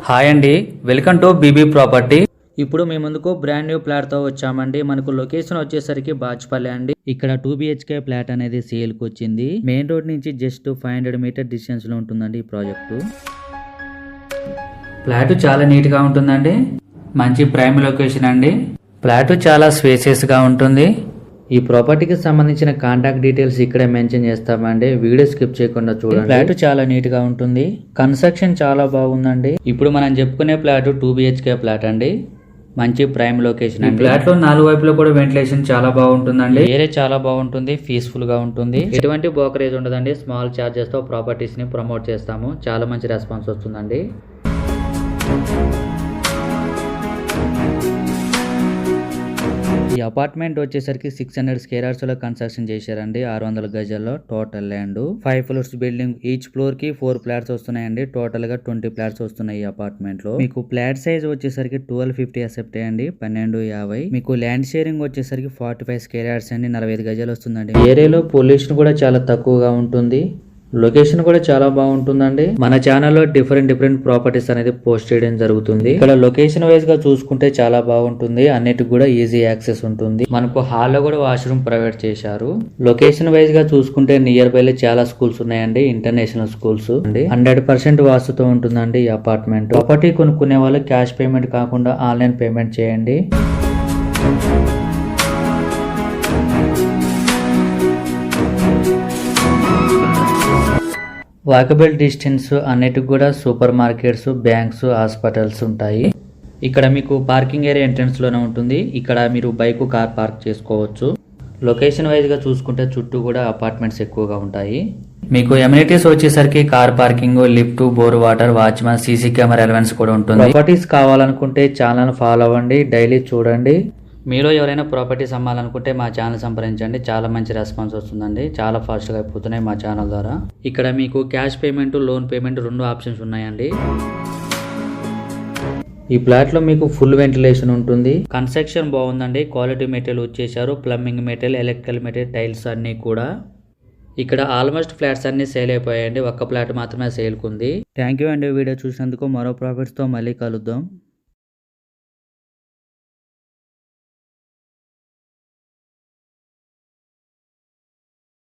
Hi అండి, welcome to BB property. ఇప్పుడు మీ ముందుకు బ్రాండ్ న్యూ ఫ్లాట్ తో వచ్చామండి. మనకు లొకేషన్ వచ్చేసరికి బాజ్పల్లి అండి. ఇక్కడ 2 BHK ఫ్లాట్ అనేది సేల్ కు వచ్చింది. మెయిన్ రోడ్ నుంచి జస్ట్ 500 మీటర్ డిస్టెన్స్ లో ఉంటుందండి ఈ ప్రాజెక్టు. ఫ్లాట్ చాలా నీట్ గా ఉంటుందండి. మంచి ప్రైమ్ లొకేషన్ అండి. ఫ్లాట్ చాలా స్పేసియస్ గా ఉంటుంది. ఈ ప్రాపర్టీకి సంబంధించిన కాంటాక్ట్ డీటెయిల్స్ ఇక్కడే మెన్షన్ చేస్తామండి. వీడియో స్కిప్ చేయకుండా చూడండి. ఫ్లాట్ చాలా నీట్ గా ఉంటుంది. కన్స్ట్రక్షన్ చాలా బాగుందండి. ఇప్పుడు మనం చెప్పుకునే ఫ్లాట్ 2 BHK ఫ్లాట్ అండి. మంచి ప్రైమ్ లొకేషన్ అండి. ఫ్లాట్ లో 4 వైపులో కూడా వెంటిలేషన్ చాలా బాగుంటుందండి. ఏరియా చాలా బాగుంటుంది, పీస్ఫుల్ గా ఉంటుంది. ఎటువంటి బ్రోకరేజ్ ఉండదండి. స్మాల్ చార్జెస్ తో ప్రాపర్టీస్ ని ప్రమోట్ చేస్తాము. చాలా మంచి రెస్పాన్స్ వస్తుందండి. ఈ అపార్ట్మెంట్ వచ్చేసరికి 600 స్క్వేర్ యార్డ్స్ లో కన్స్ట్రక్షన్ చేశారండి. 600 గజాల్లో total land. 5 floors building. Each floor కి 4 ఫ్లాట్స్ వస్తున్నాయండి. టోటల్ గా 20 ఫ్లాట్స్ వస్తున్నాయి ఈ అపార్ట్మెంట్ లో. మీకు ఫ్లాట్ సైజ్ వచ్చేసరికి 1250 అసెప్ట్ అండి. 1250. మీకు ల్యాండ్ షేరింగ్ వచ్చేసరికి 45 స్క్వేర్ యార్డ్స్ అండి. 45 గజాలు వస్తుందండి. ఏరియాలో పొల్యూషన్ కూడా చాలా తక్కువగా ఉంటుంది. లొకేషన్ కూడా చాలా బాగుంటుందండి. మన ఛానల్లో డిఫరెంట్ ప్రాపర్టీస్ అనేది పోస్ట్ చేయడం జరుగుతుంది. ఇక్కడ లొకేషన్ వైజ్ గా చూసుకుంటే చాలా బాగుంటుంది. అన్నిటికి కూడా ఈజీ యాక్సెస్ ఉంటుంది. మనకు హాల్లో కూడా వాష్రూమ్ ప్రొవైడ్ చేశారు. లొకేషన్ వైజ్ గా చూసుకుంటే నియర్ బై చాలా స్కూల్స్ ఉన్నాయండి. ఇంటర్నేషనల్ స్కూల్స్ అండి. 100% వాస్తుతో ఉంటుందండి ఈ అపార్ట్మెంట్. ప్రాపర్టీ కొనుక్కునే వాళ్ళు క్యాష్ పేమెంట్ కాకుండా ఆన్లైన్ పేమెంట్ చేయండి. వాకబుల్ డిస్టెన్స్ అన్నిటికి కూడా సూపర్ మార్కెట్స్, బ్యాంక్స్, హాస్పిటల్స్ ఉంటాయి. ఇక్కడ మీకు పార్కింగ్ ఏరియా ఎంట్రన్స్ లోనే ఉంటుంది. ఇక్కడ మీరు బైక్, కార్ పార్క్ చేసుకోవచ్చు. లొకేషన్ వైజ్ గా చూసుకుంటే చుట్టూ కూడా అపార్ట్మెంట్స్ ఎక్కువగా ఉంటాయి. మీకు ఎమ్యూనిటీస్ వచ్చేసరికి car parking, lift, bore water, watchmen, CC camera allowance కూడా ఉంటుంది. ప్రాపర్టీస్ కావాలనుకుంటే ఛానల్ ఫాలో అవ్వండి, డైలీ చూడండి. మీరు ఎవరైనా ప్రాపర్టీస్ అమ్మాలనుకుంటే మా ఛానల్ సంప్రదించండి. చాలా మంచి రెస్పాన్స్ వస్తుందండి. చాలా ఫాస్ట్గా అయిపోతున్నాయి మా ఛానల్ ద్వారా. ఇక్కడ మీకు cash payment, loan payment 2 options ఉన్నాయండి. ఈ ఫ్లాట్ లో మీకు ఫుల్ వెంటిలేషన్ ఉంటుంది. కన్స్ట్రక్షన్ బాగుందండి. క్వాలిటీ మెటీరియల్ వచ్చేసారు. Plumbing material, electrical material, tiles అన్ని కూడా. ఇక్కడ ఆల్మోస్ట్ ఫ్లాట్స్ అన్ని సేల్ అయిపోయాయండి. ఒక్క ఫ్లాట్ మాత్రమే సేల్ కుంది. థ్యాంక్ యూ అండి వీడియో చూసినందుకు. మరో ప్రాఫిట్స్ తో మళ్ళీ కలుద్దాం.